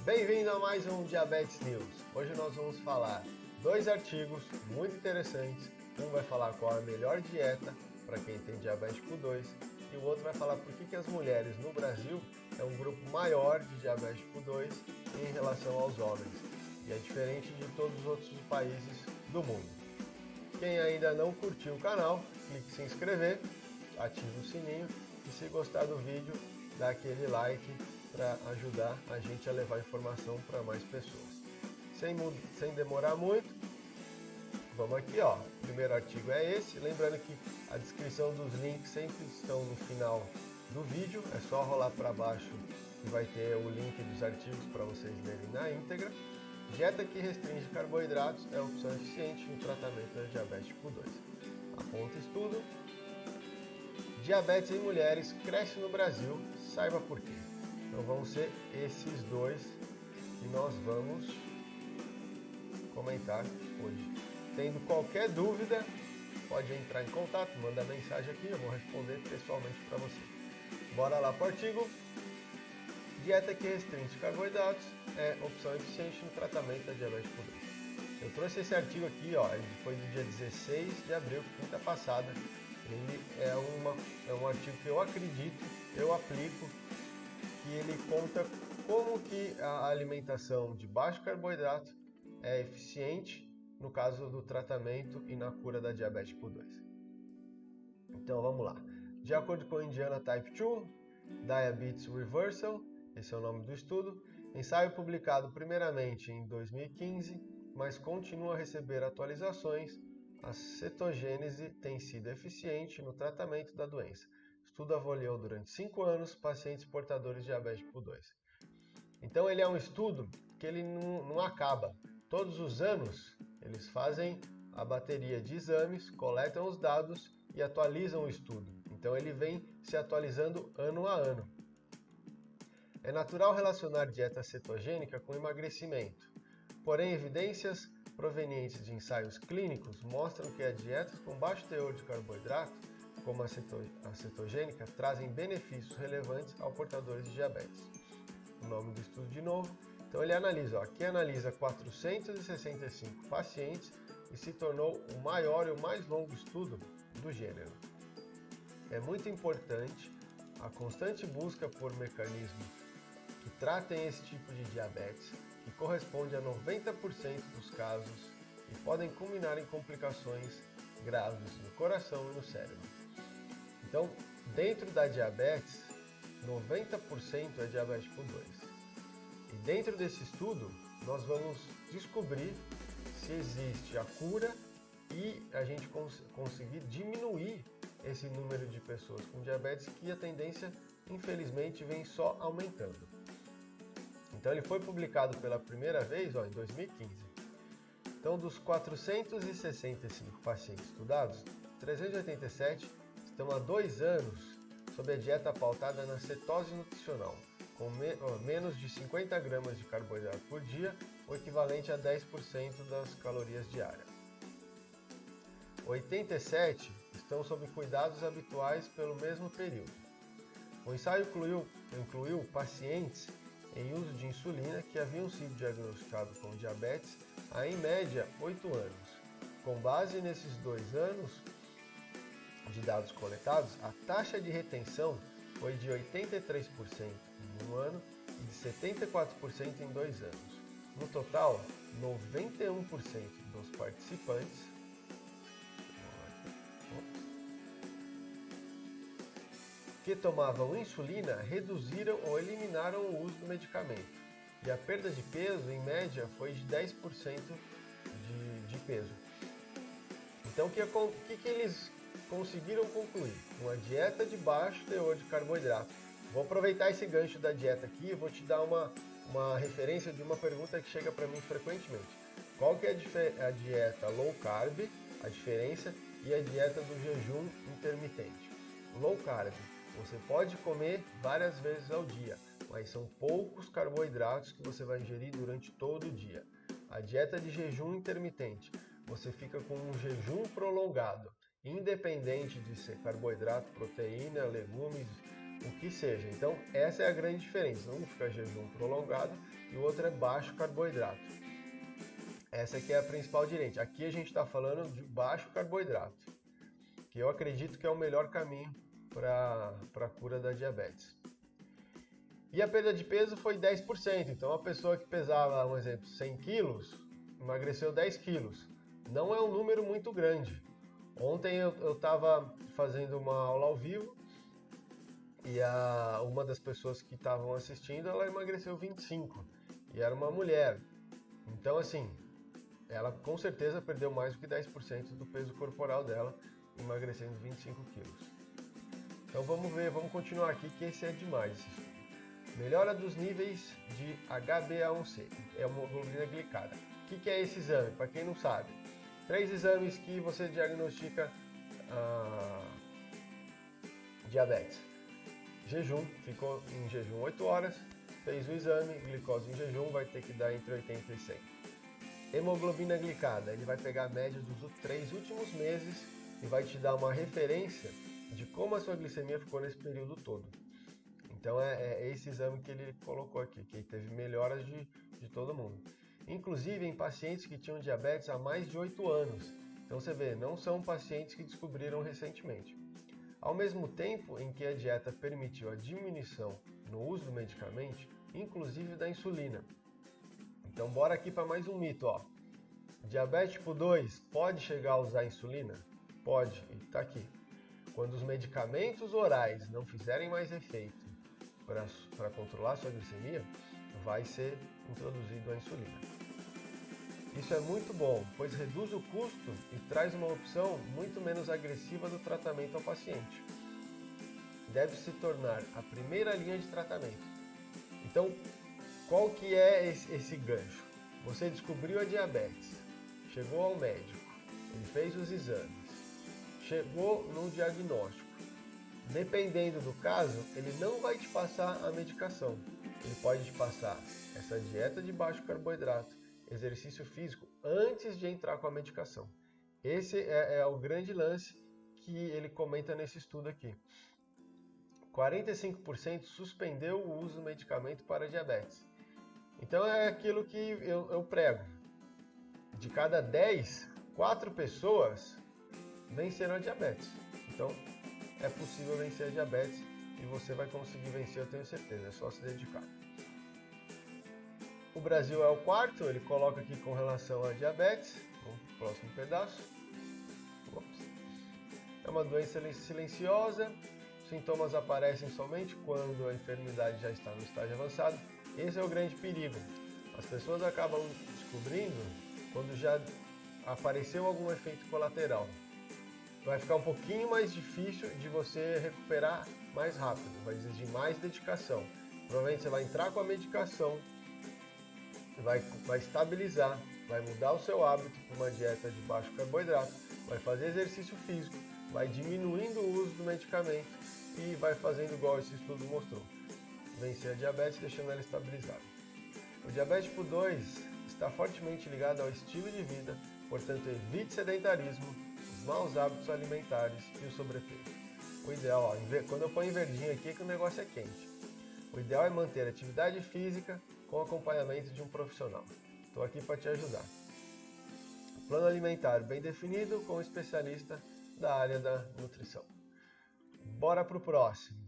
Bem-vindo a mais um Diabetes News. Hoje nós vamos falar dois artigos muito interessantes. Um vai falar qual é a melhor dieta para quem tem diabetes tipo 2 e o outro vai falar por que as mulheres no Brasil é um grupo maior de diabetes tipo 2 em relação aos homens e é diferente de todos os outros países do mundo. Quem ainda não curtiu o canal, clique em se inscrever, ative o sininho e se gostar do vídeo, dá aquele like para ajudar a gente a levar informação para mais pessoas. Sem demorar muito, vamos aqui, ó. O primeiro artigo é esse. Lembrando que a descrição dos links sempre estão no final do vídeo. É só rolar para baixo que vai ter o link dos artigos para vocês lerem na íntegra. Dieta que restringe carboidratos é opção eficiente no tratamento da diabetes tipo 2. Aponta estudo. Diabetes em mulheres cresce no Brasil, saiba por quê. Então vão ser esses dois que nós vamos comentar hoje. Tendo qualquer dúvida, pode entrar em contato, manda mensagem aqui, eu vou responder pessoalmente para você. Bora lá para o artigo. Dieta que restringe carboidratos é opção eficiente no tratamento da diabetes tipo 2. Eu trouxe esse artigo aqui, ó, ele foi do dia 16 de abril, quinta passada. Ele é um artigo que eu acredito, eu aplico, que ele conta como que a alimentação de baixo carboidrato é eficiente no caso do tratamento e na cura da diabetes tipo 2. Então vamos lá. De acordo com Indiana Type 2 Diabetes Reversal, esse é o nome do estudo, ensaio publicado primeiramente em 2015, mas continua a receber atualizações, a cetogênese tem sido eficiente no tratamento da doença. O estudo avaliou durante 5 anos pacientes portadores de diabetes tipo 2. Então ele é um estudo que ele não acaba. Todos os anos eles fazem a bateria de exames, coletam os dados e atualizam o estudo. Então ele vem se atualizando ano a ano. É natural relacionar dieta cetogênica com emagrecimento. Porém, evidências provenientes de ensaios clínicos mostram que as dietas com baixo teor de carboidrato, como a cetogênica, trazem benefícios relevantes aos portadores de diabetes. O nome do estudo de novo. Então ele analisa, ó, aqui analisa 465 pacientes e se tornou o maior e o mais longo estudo do gênero. É muito importante a constante busca por mecanismos que tratem esse tipo de diabetes, que corresponde a 90% dos casos e podem culminar em complicações graves no coração e no cérebro. Então, dentro da diabetes, 90% é diabetes tipo 2. E dentro desse estudo, nós vamos descobrir se existe a cura e a gente conseguir diminuir esse número de pessoas com diabetes, que a tendência, infelizmente, vem só aumentando. Então ele foi publicado pela primeira vez em 2015. Então dos 465 pacientes estudados, 387 estão há 2 anos sob a dieta pautada na cetose nutricional, com menos de 50 gramas de carboidrato por dia, o equivalente a 10% das calorias diárias. 87 estão sob cuidados habituais pelo mesmo período. O ensaio incluiu pacientes em uso de insulina que haviam sido diagnosticados com diabetes há em média 8 anos. Com base nesses 2 anos de dados coletados, a taxa de retenção foi de 83% em 1 ano e de 74% em 2 anos. No total, 91% dos participantes que tomavam insulina reduziram ou eliminaram o uso do medicamento. E a perda de peso, em média, foi de 10% de peso. Então, o que eles conseguiram concluir? Uma dieta de baixo teor de carboidrato. Vou aproveitar esse gancho da dieta aqui e vou te dar uma referência de uma pergunta que chega para mim frequentemente. Qual que é a dieta low carb, a diferença, e a dieta do jejum intermitente? Low carb. Você pode comer várias vezes ao dia, mas são poucos carboidratos que você vai ingerir durante todo o dia. A dieta de jejum intermitente, você fica com um jejum prolongado, independente de ser carboidrato, proteína, legumes, o que seja. Então, essa é a grande diferença. Um fica jejum prolongado e o outro é baixo carboidrato. Essa aqui é a principal diferença. Aqui a gente está falando de baixo carboidrato, que eu acredito que é o melhor caminho para a cura da diabetes. E a perda de peso foi 10%. Então, a pessoa que pesava, um exemplo, 100 quilos, emagreceu 10 quilos. Não é um número muito grande. Ontem eu estava fazendo uma aula ao vivo e uma das pessoas que estavam assistindo, ela emagreceu 25 e era uma mulher. Então, assim, ela com certeza perdeu mais do que 10% do peso corporal dela, emagrecendo 25 quilos. Então vamos ver, vamos continuar aqui, que esse é demais. Melhora dos níveis de HbA1c, é uma hemoglobina glicada. O que é esse exame? Para quem não sabe, 3 exames que você diagnostica diabetes. Jejum, ficou em jejum 8 horas, fez o exame, glicose em jejum vai ter que dar entre 80 e 100. Hemoglobina glicada, ele vai pegar a média dos 3 últimos meses e vai te dar uma referência de como a sua glicemia ficou nesse período todo. Então é esse exame que ele colocou aqui, que teve melhoras de todo mundo. Inclusive em pacientes que tinham diabetes há mais de 8 anos. Então você vê, não são pacientes que descobriram recentemente. Ao mesmo tempo em que a dieta permitiu a diminuição no uso do medicamento, inclusive da insulina. Então bora aqui para mais um mito, ó. Diabetes tipo 2 pode chegar a usar insulina? Pode, e tá aqui. Quando os medicamentos orais não fizerem mais efeito para controlar sua glicemia, vai ser introduzido a insulina. Isso é muito bom, pois reduz o custo e traz uma opção muito menos agressiva do tratamento ao paciente. Deve se tornar a primeira linha de tratamento. Então, qual que é esse gancho? Você descobriu a diabetes, chegou ao médico, ele fez os exames, chegou no diagnóstico. Dependendo do caso, ele não vai te passar a medicação. Ele pode te passar essa dieta de baixo carboidrato, exercício físico, antes de entrar com a medicação. Esse é o grande lance que ele comenta nesse estudo aqui. 45% suspendeu o uso do medicamento para diabetes. Então é aquilo que eu prego. De cada 10, 4 pessoas venceram a diabetes. Então é possível vencer a diabetes e você vai conseguir vencer, eu tenho certeza, é só se dedicar. O Brasil é o quarto, ele coloca aqui com relação à diabetes. Vamos para o próximo pedaço. É uma doença silenciosa, os sintomas aparecem somente quando a enfermidade já está no estágio avançado. Esse é o grande perigo. As pessoas acabam descobrindo quando já apareceu algum efeito colateral. Vai ficar um pouquinho mais difícil de você recuperar mais rápido, vai exigir mais dedicação. Provavelmente você vai entrar com a medicação, vai estabilizar, vai mudar o seu hábito para uma dieta de baixo carboidrato, vai fazer exercício físico, vai diminuindo o uso do medicamento e vai fazendo igual esse estudo mostrou. Vencer a diabetes deixando ela estabilizada. O diabetes tipo 2 está fortemente ligado ao estilo de vida, portanto evite sedentarismo, os maus hábitos alimentares e o sobrepeso. O ideal, quando eu ponho em verdinho aqui é que o negócio é quente. O ideal é manter a atividade física com acompanhamento de um profissional. Estou aqui para te ajudar. Plano alimentar bem definido com um especialista da área da nutrição. Bora para o próximo.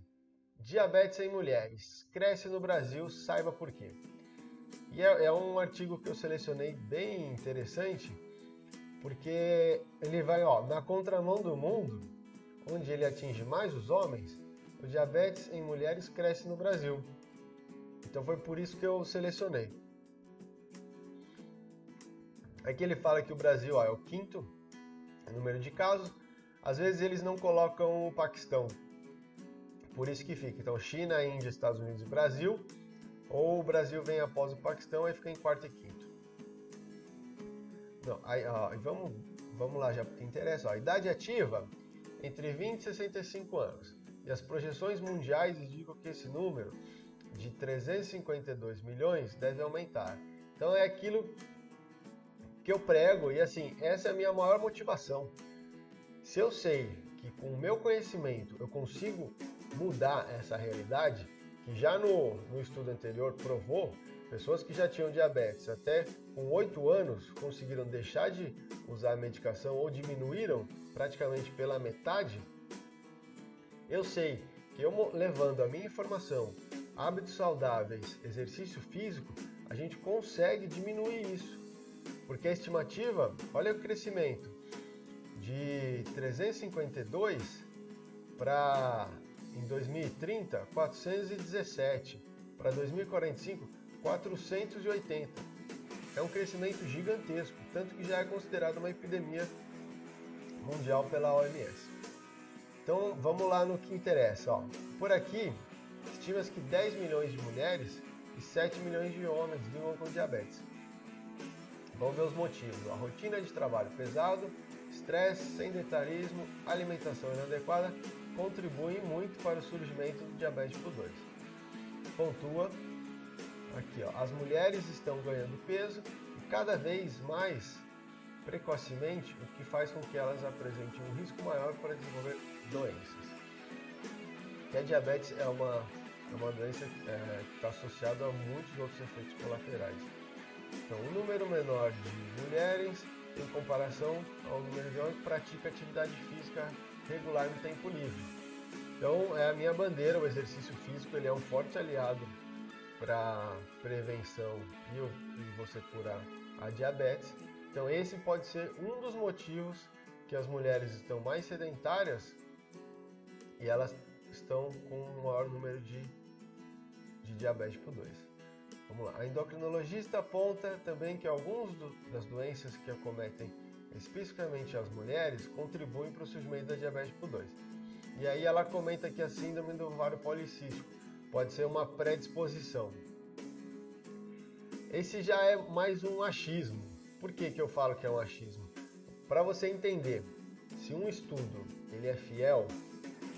Diabetes em mulheres. Cresce no Brasil, saiba por quê. E é um artigo que eu selecionei bem interessante, porque ele vai na contramão do mundo, onde ele atinge mais os homens, o diabetes em mulheres cresce no Brasil. Então foi por isso que eu selecionei. Aqui ele fala que o Brasil é o quinto número de casos. Às vezes eles não colocam o Paquistão. Por isso que fica. Então China, Índia, Estados Unidos e Brasil. Ou o Brasil vem após o Paquistão e fica em quarto e quinto. Não, aí, vamos lá já porque interessa. A idade ativa entre 20 e 65 anos. E as projeções mundiais indicam que esse número de 352 milhões deve aumentar. Então é aquilo que eu prego e assim, essa é a minha maior motivação. Se eu sei que com o meu conhecimento eu consigo mudar essa realidade, que já no estudo anterior provou, pessoas que já tinham diabetes até com 8 anos conseguiram deixar de usar a medicação ou diminuíram praticamente pela metade. Eu sei que eu levando a minha informação, hábitos saudáveis, exercício físico, a gente consegue diminuir isso. Porque a estimativa, olha o crescimento, de 352 para, em 2030, 417, para 2045, 480. É um crescimento gigantesco, tanto que já é considerado uma epidemia mundial pela OMS. Então vamos lá no que interessa. Ó. Por aqui, estima-se que 10 milhões de mulheres e 7 milhões de homens vivam com diabetes. Vamos ver os motivos. A rotina de trabalho pesado, estresse, sedentarismo, alimentação inadequada contribuem muito para o surgimento do diabetes tipo 2. Pontua aqui, ó, as mulheres estão ganhando peso e cada vez mais precocemente, o que faz com que elas apresentem um risco maior para desenvolver doenças. Que a diabetes é uma doença que está associada a muitos outros efeitos colaterais. Então, um número menor de mulheres em comparação ao número de homens que pratica atividade física regular no tempo livre. Então, é a minha bandeira, o exercício físico, ele é um forte aliado para prevenção e você curar a diabetes. Então, esse pode ser um dos motivos que as mulheres estão mais sedentárias e elas estão com um maior número de diabetes tipo 2. Vamos lá. A endocrinologista aponta também que algumas das doenças que acometem especificamente as mulheres contribuem para o surgimento da diabetes tipo 2. E aí ela comenta que a síndrome do ovário policístico pode ser uma predisposição. Esse já é mais um achismo. Por que eu falo que é um achismo? Para você entender se um estudo ele é fiel,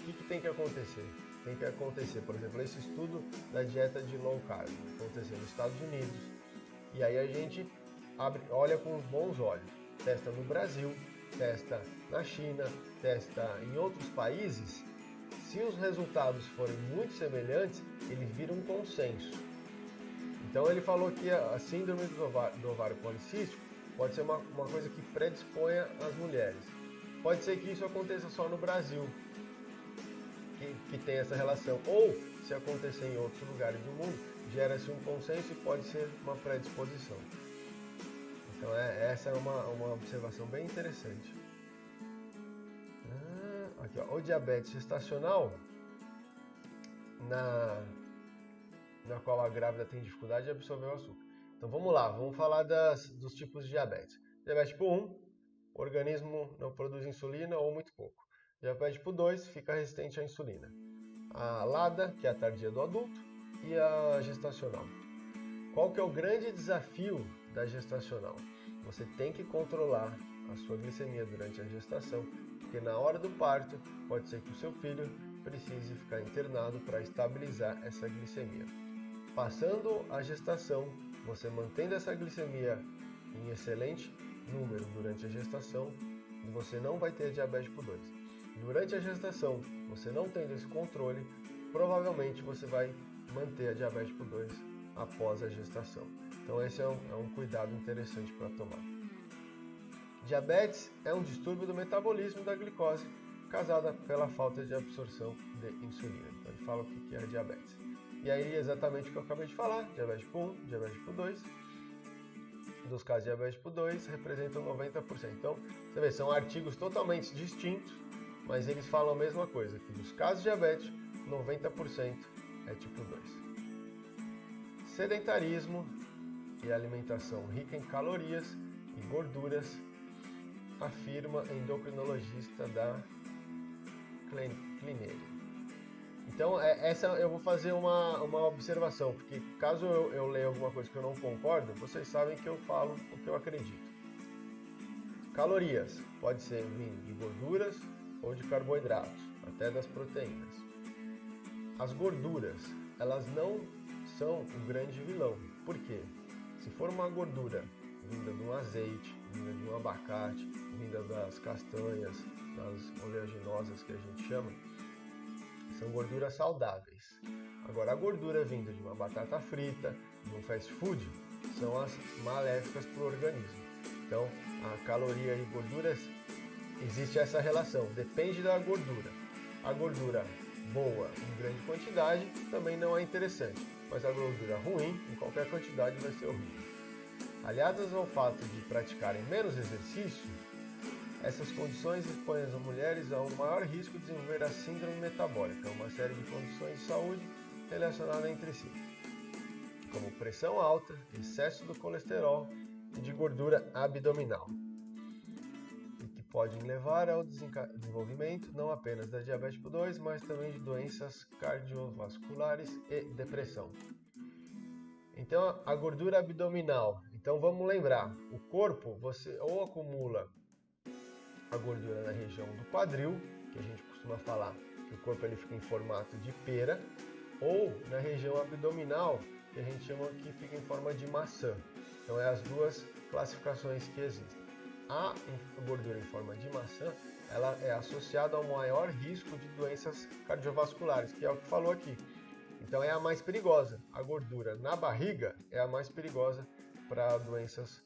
o que tem que acontecer? Tem que acontecer, por exemplo, esse estudo da dieta de low carb, acontecer nos Estados Unidos, e aí a gente olha com os bons olhos, testa no Brasil, testa na China, testa em outros países. Se os resultados forem muito semelhantes, ele vira um consenso. Então ele falou que a síndrome do ovário policístico pode ser uma coisa que predisponha as mulheres. Pode ser que isso aconteça só no Brasil, que tem essa relação, ou se acontecer em outros lugares do mundo, gera-se um consenso e pode ser uma predisposição. Então essa é uma observação bem interessante. Aqui, ó, o diabetes gestacional, na qual a grávida tem dificuldade de absorver o açúcar. Então vamos lá, vamos falar dos tipos de diabetes. Diabetes tipo 1, o organismo não produz insulina ou muito pouco. Diabetes tipo 2, fica resistente à insulina. A LADA, que é a tardia do adulto, e a gestacional. Qual que é o grande desafio da gestacional? Você tem que controlar a sua glicemia durante a gestação, porque na hora do parto pode ser que o seu filho precise ficar internado para estabilizar essa glicemia. Passando a gestação, você mantendo essa glicemia em excelente número durante a gestação, você não vai ter diabetes tipo 2. Durante a gestação, você não tendo esse controle, provavelmente você vai manter a diabetes tipo 2 após a gestação. Então esse é um cuidado interessante para tomar. Diabetes é um distúrbio do metabolismo da glicose causada pela falta de absorção de insulina. Então ele fala o que é diabetes. E aí exatamente o que eu acabei de falar, diabetes tipo 1, diabetes tipo 2. Dos casos de diabetes tipo 2 representam 90%. Então, você vê, são artigos totalmente distintos, mas eles falam a mesma coisa, que dos casos de diabetes, 90% é tipo 2. Sedentarismo e alimentação rica em calorias e gorduras, afirma a endocrinologista da Clinere. Então, essa eu vou fazer uma observação, porque caso eu leia alguma coisa que eu não concordo, vocês sabem que eu falo o que eu acredito. Calorias, pode ser vindo de gorduras ou de carboidratos, até das proteínas. As gorduras, elas não são o grande vilão. Por quê? Se for uma gordura vinda de um azeite, vinda de um abacate, vinda das castanhas, das oleaginosas que a gente chama, são gorduras saudáveis. Agora, a gordura vinda de uma batata frita, de um fast food, são as maléficas para o organismo. Então, a caloria e gorduras, existe essa relação, depende da gordura. A gordura boa em grande quantidade também não é interessante, mas a gordura ruim em qualquer quantidade vai ser horrível. Aliadas ao fato de praticarem menos exercício, essas condições expõem as mulheres a um maior risco de desenvolver a síndrome metabólica, uma série de condições de saúde relacionadas entre si, como pressão alta, excesso do colesterol e de gordura abdominal, e que podem levar ao desenvolvimento não apenas da diabetes tipo 2, mas também de doenças cardiovasculares e depressão. Então, a gordura abdominal. Então, vamos lembrar, o corpo, você ou acumula a gordura na região do quadril, que a gente costuma falar que o corpo ele fica em formato de pera, ou na região abdominal, que a gente chama que fica em forma de maçã. Então, é as duas classificações que existem. A gordura em forma de maçã, ela é associada ao maior risco de doenças cardiovasculares, que é o que falou aqui. Então, é a mais perigosa. A gordura na barriga é a mais perigosa para doenças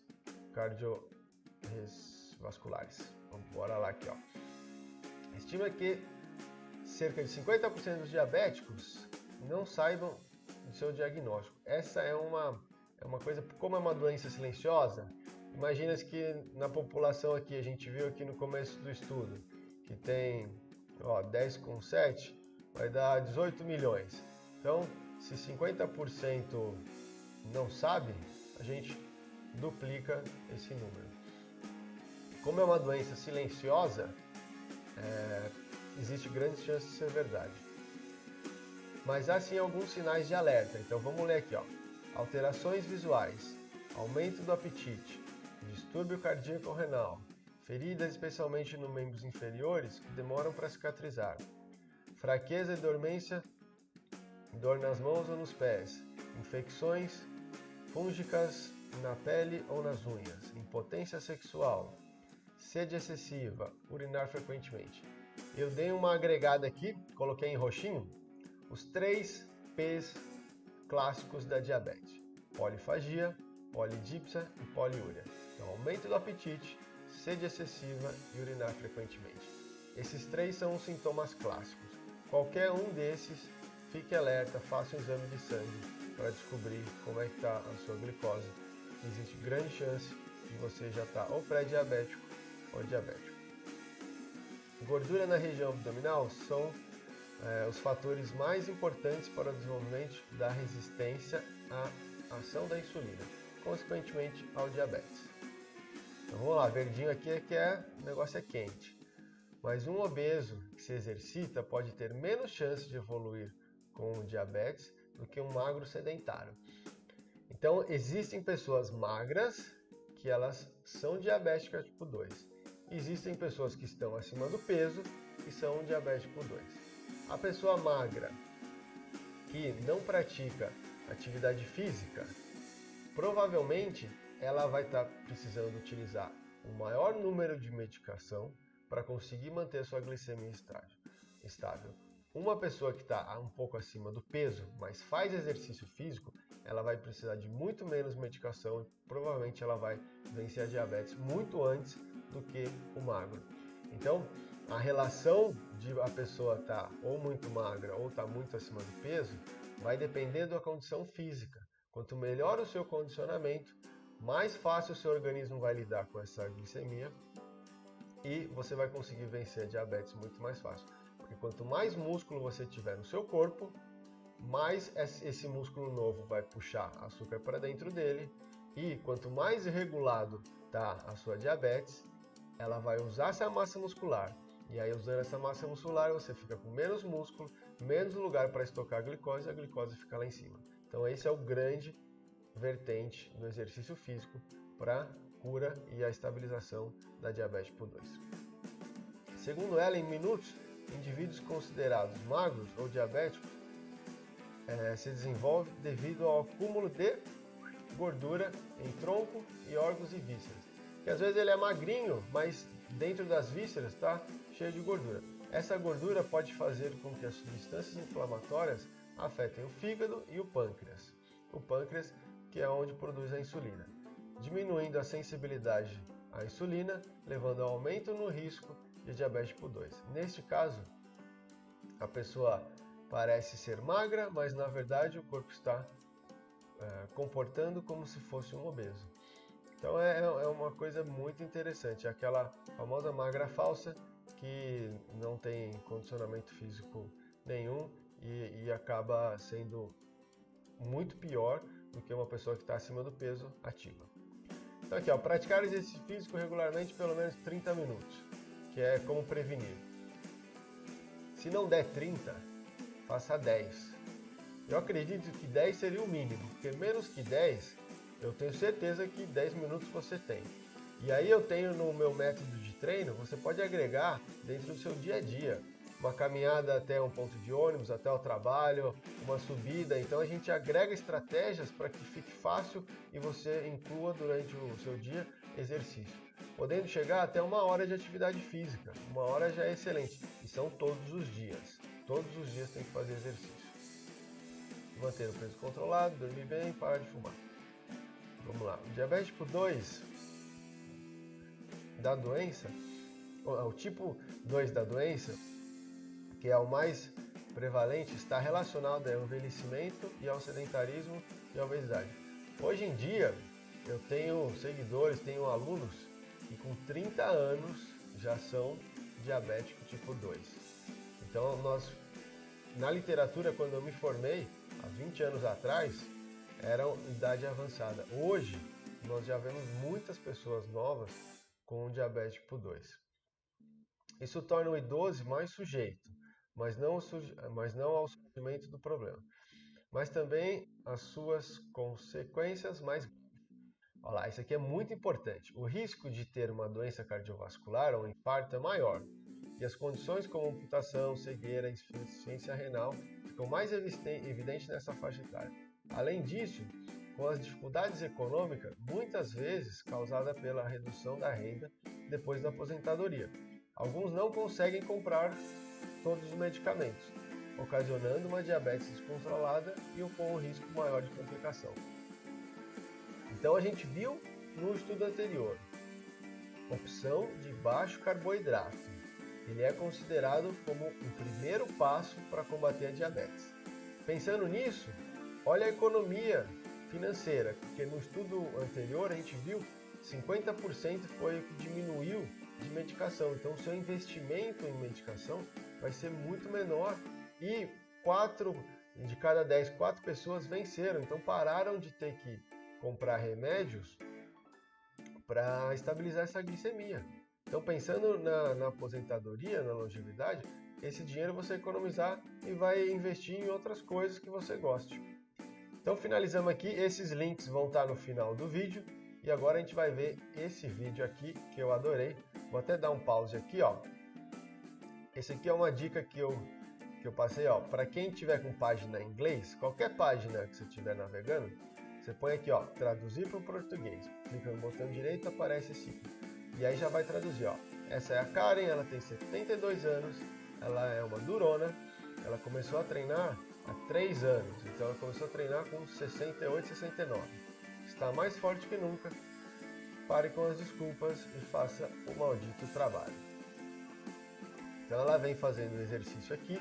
cardiovasculares. Vamos bora lá aqui, ó. Estima que cerca de 50% dos diabéticos não saibam do seu diagnóstico. Essa é uma coisa, como é uma doença silenciosa, imagina que na população aqui, a gente viu aqui no começo do estudo, que tem 10,7, vai dar 18 milhões. Então, se 50% não sabe, a gente duplica esse número. Como é uma doença silenciosa, existe grande chance de ser verdade. Mas há sim alguns sinais de alerta. Então vamos ler aqui, ó. Alterações visuais, aumento do apetite, distúrbio cardíaco renal, feridas especialmente nos membros inferiores que demoram para cicatrizar, fraqueza e dormência, dor nas mãos ou nos pés, infecções fúngicas na pele ou nas unhas, impotência sexual, sede excessiva, urinar frequentemente. Eu dei uma agregada aqui, coloquei em roxinho, os 3 P's clássicos da diabetes: polifagia, polidipsia e poliúria. Então, aumento do apetite, sede excessiva e urinar frequentemente. Esses 3 são os sintomas clássicos. Qualquer um desses, fique alerta, faça um exame de sangue para descobrir como é que está a sua glicose. Existe grande chance de você já estar ou pré-diabético ou diabético. Gordura na região abdominal são os fatores mais importantes para o desenvolvimento da resistência à ação da insulina, consequentemente ao diabetes. Então vamos lá, verdinho aqui o negócio é quente. Mas um obeso que se exercita pode ter menos chance de evoluir com o diabetes do que um magro sedentário. Então existem pessoas magras que elas são diabéticas tipo 2. Existem pessoas que estão acima do peso e são diabéticos tipo 2. A pessoa magra que não pratica atividade física, provavelmente ela vai estar precisando utilizar um maior número de medicação para conseguir manter sua glicemia estável. Uma pessoa que está um pouco acima do peso, mas faz exercício físico, ela vai precisar de muito menos medicação e provavelmente ela vai vencer a diabetes muito antes do que o magro. Então, a relação de a pessoa estar ou muito magra ou estar muito acima do peso vai depender da condição física. Quanto melhor o seu condicionamento, mais fácil o seu organismo vai lidar com essa glicemia e você vai conseguir vencer a diabetes muito mais fácil. Porque quanto mais músculo você tiver no seu corpo, mais esse músculo novo vai puxar açúcar para dentro dele, e quanto mais irregulado está a sua diabetes, ela vai usar essa massa muscular. E aí, usando essa massa muscular, você fica com menos músculo, menos lugar para estocar a glicose, e a glicose fica lá em cima. Então esse é o grande vertente do exercício físico para a cura e a estabilização da diabetes tipo 2. Segundo ela, em minutos, indivíduos considerados magros ou diabéticos se desenvolvem devido ao acúmulo de gordura em tronco e órgãos e vísceras. Que às vezes ele é magrinho, mas dentro das vísceras está cheio de gordura. Essa gordura pode fazer com que as substâncias inflamatórias afetem o fígado e o pâncreas. O pâncreas, que é onde produz a insulina, diminuindo a sensibilidade à insulina, levando ao aumento no risco de diabetes tipo 2. Neste caso, a pessoa parece ser magra, mas na verdade o corpo está comportando como se fosse um obeso. Então é uma coisa muito interessante, aquela famosa magra falsa que não tem condicionamento físico nenhum e acaba sendo muito pior do que uma pessoa que está acima do peso ativa. Então aqui, ó, praticar exercício físico regularmente pelo menos 30 minutos, que é como prevenir. Se não der 30, faça 10. Eu acredito que 10 seria o mínimo, porque menos que 10, eu tenho certeza que 10 minutos você tem. E aí eu tenho no meu método de treino, você pode agregar dentro do seu dia a dia. Uma caminhada até um ponto de ônibus, até o trabalho, uma subida. Então a gente agrega estratégias para que fique fácil e você inclua durante o seu dia exercício. Podendo chegar até 1 hora de atividade física. 1 hora já é excelente. E são todos os dias. Todos os dias tem que fazer exercício. Manter o peso controlado, dormir bem, parar de fumar. Vamos lá. O diabetes tipo 2 da doença, o tipo 2 da doença, que é o mais prevalente, está relacionado ao envelhecimento e ao sedentarismo e à obesidade. Hoje em dia, eu tenho seguidores, tenho alunos que com 30 anos já são diabéticos tipo 2. Então, na literatura, quando eu me formei, há 20 anos atrás, era idade avançada. Hoje, nós já vemos muitas pessoas novas com diabetes tipo 2. Isso torna o idoso mais sujeito, mas não ao surgimento do problema, mas também as suas consequências mais. Olha lá, isso aqui é muito importante. O risco de ter uma doença cardiovascular ou um infarto é maior, e as condições como amputação, cegueira e insuficiência renal ficam mais evidentes nessa faixa etária. Além disso, com as dificuldades econômicas, muitas vezes causadas pela redução da renda depois da aposentadoria. Alguns não conseguem comprar todos os medicamentos, ocasionando uma diabetes descontrolada e com um risco maior de complicação. Então a gente viu no estudo anterior, opção de baixo carboidrato. Ele é considerado como o primeiro passo para combater a diabetes. Pensando nisso, olha a economia financeira, porque no estudo anterior a gente viu 50% foi o que diminuiu de medicação. Então o seu investimento em medicação vai ser muito menor e 4 de cada 10, 4 pessoas venceram, então pararam de ter que comprar remédios para estabilizar essa glicemia. Então pensando na aposentadoria, na longevidade, esse dinheiro você economizar e vai investir em outras coisas que você goste. Então finalizamos aqui, esses links vão estar no final do vídeo e agora a gente vai ver esse vídeo aqui que eu adorei. Vou até dar um pause aqui, ó. Esse aqui é uma dica que eu passei, ó, para quem tiver com página em inglês, qualquer página que você estiver navegando, você põe aqui, ó, traduzir para o português. Clica no botão direito, aparece esse aqui. E aí já vai traduzir, ó. Essa é a Karen, ela tem 72 anos, ela é uma durona, ela começou a treinar há 3 anos, então ela começou a treinar com 68, 69. Está mais forte que nunca, pare com as desculpas e faça o maldito trabalho. Então ela vem fazendo o exercício aqui,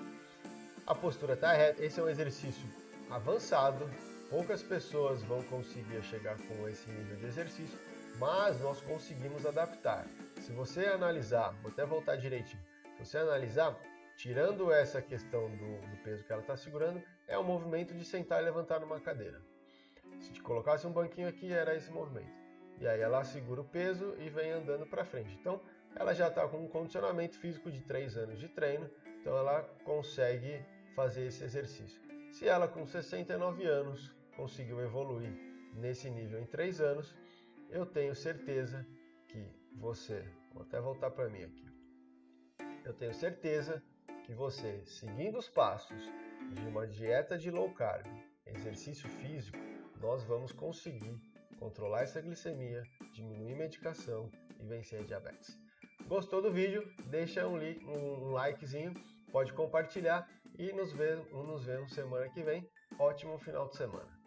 a postura está reta, esse é um exercício avançado, poucas pessoas vão conseguir chegar com esse nível de exercício, mas nós conseguimos adaptar. Se você analisar, vou até voltar direitinho, se você analisar, tirando essa questão do peso que ela está segurando, é o movimento de sentar e levantar numa cadeira. Se te colocasse um banquinho aqui, era esse movimento. E aí ela segura o peso e vem andando para frente. Então, ela já está com um condicionamento físico de 3 anos de treino, então ela consegue fazer esse exercício. Se ela com 69 anos conseguiu evoluir nesse nível em 3 anos, eu tenho certeza que você, vou até voltar para mim aqui, eu tenho certeza que você, seguindo os passos de uma dieta de low carb, exercício físico, nós vamos conseguir controlar essa glicemia, diminuir medicação e vencer a diabetes. Gostou do vídeo? Deixa um likezinho, pode compartilhar e nos vemos semana que vem. Ótimo final de semana.